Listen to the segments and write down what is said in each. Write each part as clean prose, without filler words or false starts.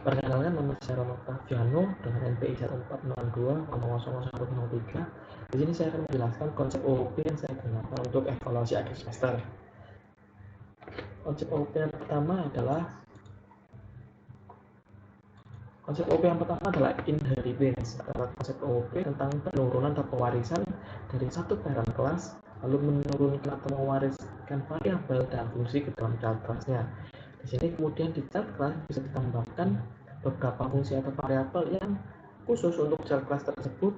Perkenalkan, nama saya Romo Praviano dengan NPI 1402000103. Di sini saya akan menjelaskan konsep OOP yang saya gunakan untuk evaluasi akhir semester. Konsep OOP yang pertama adalah inheritance. Adalah konsep OOP tentang penurunan atau pewarisan dari satu parent class lalu menurunkan atau mewariskan variabel dan fungsi ke dalam child class-nya. Di sini kemudian di child class bisa ditambahkan beberapa fungsi atau variabel yang khusus untuk child class tersebut,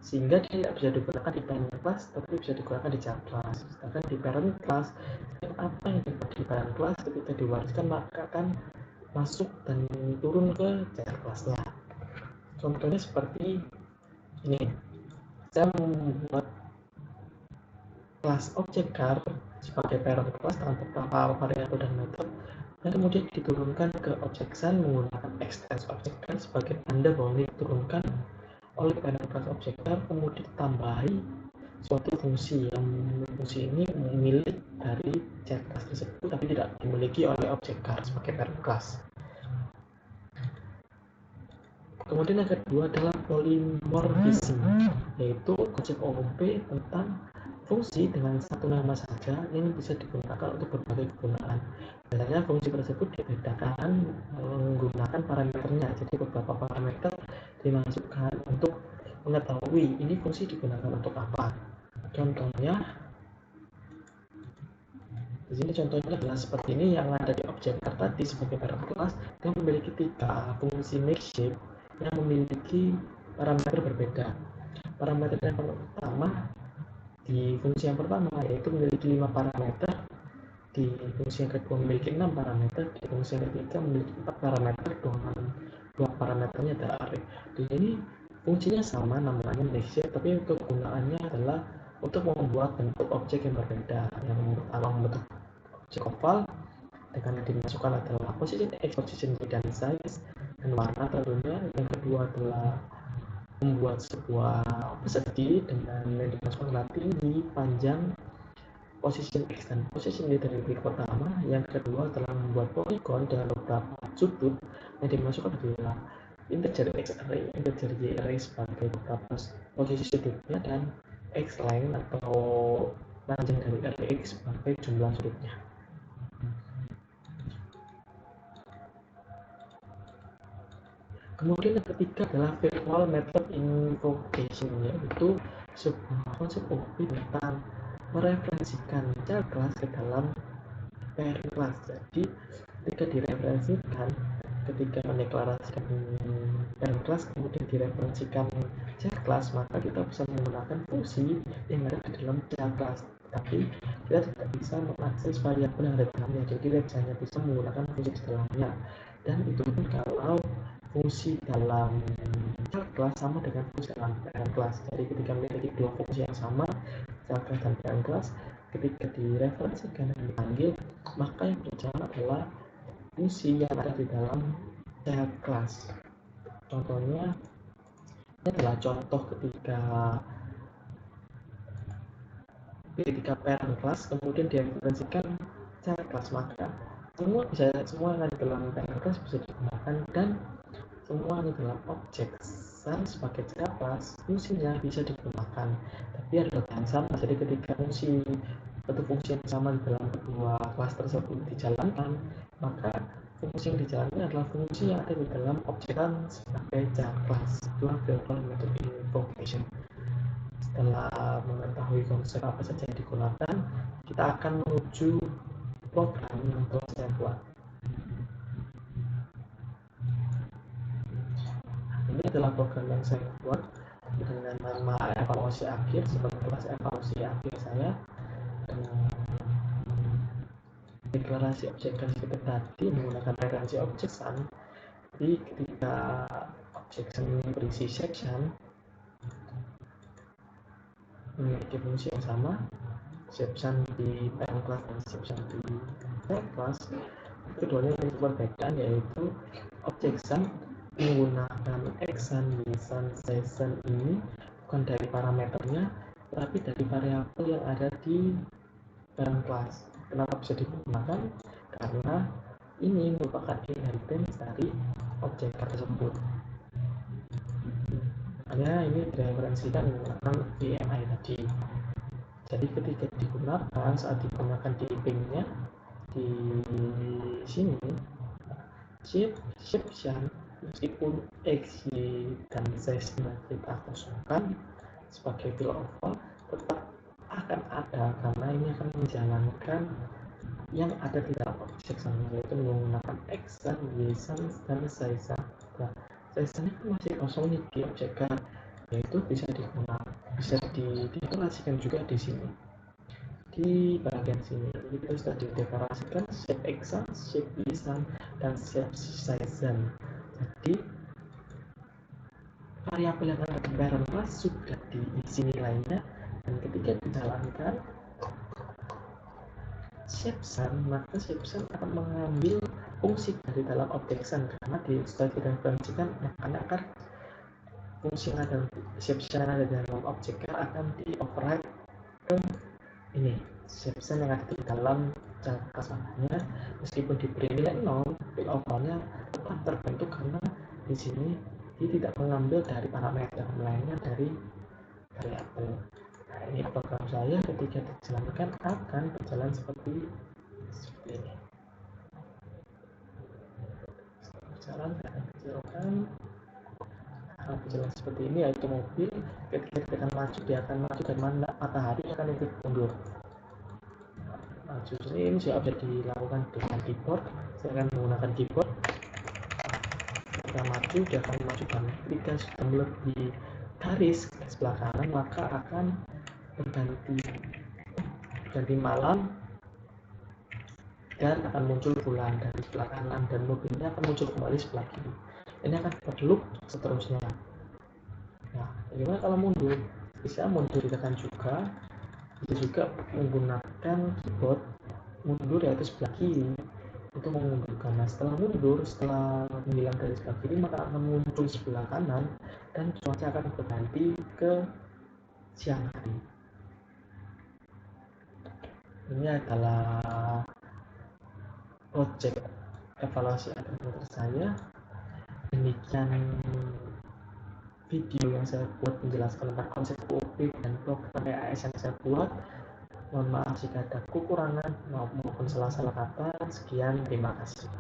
sehingga dia tidak bisa digunakan di parent class tapi bisa digunakan di child class. Sedangkan di parent class, apa yang dapat di parent class ketika diwariskan maka akan masuk dan turun ke child class-nya. Contohnya seperti ini, saya membuat kelas objek car sebagai parent class dengan beberapa variabel dan metode, dan kemudian diturunkan ke objek sun menggunakan extends objek car sebagai tanda bahwa ini diturunkan oleh parent class objek car, kemudian ditambahi suatu fungsi yang fungsi ini milik dari child class tersebut tapi tidak dimiliki oleh objek car sebagai parent class. Kemudian yang kedua adalah polymorphism, yaitu konsep OOP tentang fungsi dengan satu nama saja yang bisa digunakan untuk berbagai kegunaan. Biasanya fungsi tersebut dibedakan menggunakan parameternya, jadi beberapa parameter dimasukkan untuk mengetahui ini fungsi digunakan untuk apa. Contohnya di sini contohnya adalah seperti ini, yang ada di objek car tadi sebagai parent class yang memiliki 3 fungsi makeshift yang memiliki parameter berbeda. Parameter yang pertama di fungsi yang pertama yaitu memiliki 5 parameter, di fungsi yang kedua memiliki 6 parameter, di fungsi yang ketiga memiliki 4 parameter dengan 2 parameternya adalah array. Di sini fungsinya sama, namanya makeshift, tapi kegunaannya adalah untuk membuat bentuk objek yang berbeda. Yang pertama membentuk objek oval dengan dimasukkan adalah position x, position y, dan size dan warna tentunya. Yang kedua adalah membuat sebuah persegi dengan yang dimasukkan adalah tinggi, panjang, position x dan position y dari titik pertama. Yang kedua adalah membuat polygon dengan beberapa sudut yang dimasukkan adalah integer x array, integer y array sebagai beberapa posisi sudutnya, dan x length atau panjang dari array x sebagai jumlah sudutnya. Kemudian yang ketiga adalah virtual method invocation, yaitu sebuah konsep OOP tentang mereferensikan child class ke dalam parent class. Jadi ketika direferensikan, ketika mendeklarasikan parent class kemudian direferensikan child class, maka kita bisa menggunakan fungsi yang ada di dalam child class, tapi kita tidak bisa mengakses variabel yang ada di dalamnya, jadi kita hanya bisa menggunakan fungsi di dalamnya. Dan itu pun kalau fungsi dalam child class sama dengan fungsi dalam parent class. Jadi ketika memiliki dua fungsi yang sama, child class dan parent class, ketika direferensikan dan dipanggil, maka yang berjalan adalah fungsi yang ada di dalam child class. Contohnya ini adalah contoh ketika parent class kemudian direferensikan child class, maka semua yang ada dalam parent class bisa digunakan, dan semua yang dalam objek sun sebagai child class fungsinya bisa digunakan. Tapi ada yang sama, jadi ketika satu fungsi yang sama di dalam kedua kelas tersebut dijalankan, maka fungsi yang dijalankan adalah fungsi yang ada di dalam objek sun sebagai child class. Itulah virtual method invocation. Setelah mengetahui konsep apa saja yang digunakan, kita akan menuju program yang telah saya buat. Ini adalah program yang saya buat dengan nama evaluasi akhir, sebagai kelas evaluasi akhir saya. Deklarasi objek seperti tadi menggunakan referensi objek sun. Jadi ketika objek sun berisi section memiliki fungsi yang sama, section di parent class dan section di child class, keduanya memiliki perbedaan, yaitu objek sun menggunakan x sun, y sun, size sun ini bukan dari parameternya tapi dari variabel yang ada di parent class. Kenapa bisa digunakan? Karena ini merupakan inheritance dari objek tersebut. Makanya ini direferensikan menggunakan DMI tadi. Jadi ketika digunakan, saat digunakan di IP-nya di sini, exception meskipun X, Y, dan size-nya kita kosongkan sebagai fill over, tetap akan ada karena ini akan menjalankan yang ada di dalam objek sana, yaitu menggunakan X, Y, dan size. Nah, size-nya itu masih kosong di objek kan, yaitu bisa digunakan, bisa dideklarasikan juga di sini, di bagian sini. Jadi kita sudah dideklarasikan shape X, shape Y, dan shape size. Jadi variabel yang ada di parent class sudah diisi nilainya, dan ketika dijalankan shape maka shape akan mengambil fungsi dari dalam objek karena sudah direferensikan akan fungsi yang ada shape yang ada di dalam objek akan di override ke ini shape yang ada di dalam kelasnya. Meskipun diberi nilai 0, fill overnya tetap terbentuk karena di sini dia tidak mengambil dari parameter lainnya dari variabel. Nah, ini program saya ketika dijalankan akan berjalan seperti ini. Berjalan akan kecilkan, berjalan seperti ini, yaitu mobil ketika kita akan maju, dia akan maju dan matahari akan ikut mundur. Maju ini bisa dilakukan dengan keyboard. Saya akan menggunakan keyboard. Kita maju, dia akan maju, dan ketika sudah melebihi garis sebelah kanan maka akan berganti malam dan akan muncul bulan dari sebelah kanan, dan mobilnya akan muncul kembali sebelah kiri. Ini akan berloop seterusnya. Nah, bagaimana kalau mundur? Bisa mundur ditekan juga, bisa juga menggunakan keyboard mundur yaitu sebelah kiri untuk memundurkan. Nah, setelah mundur, setelah menghilang dari sebelah kiri maka akan muncul sebelah kanan dan cuaca akan berganti ke siang hari. Ini adalah project evaluasi akhir saya. Demikian video yang saya buat menjelaskan tentang konsep UOP dan program PAS yang saya buat. Mohon maaf jika ada kekurangan maupun salah-salah kata. Sekian, terima kasih.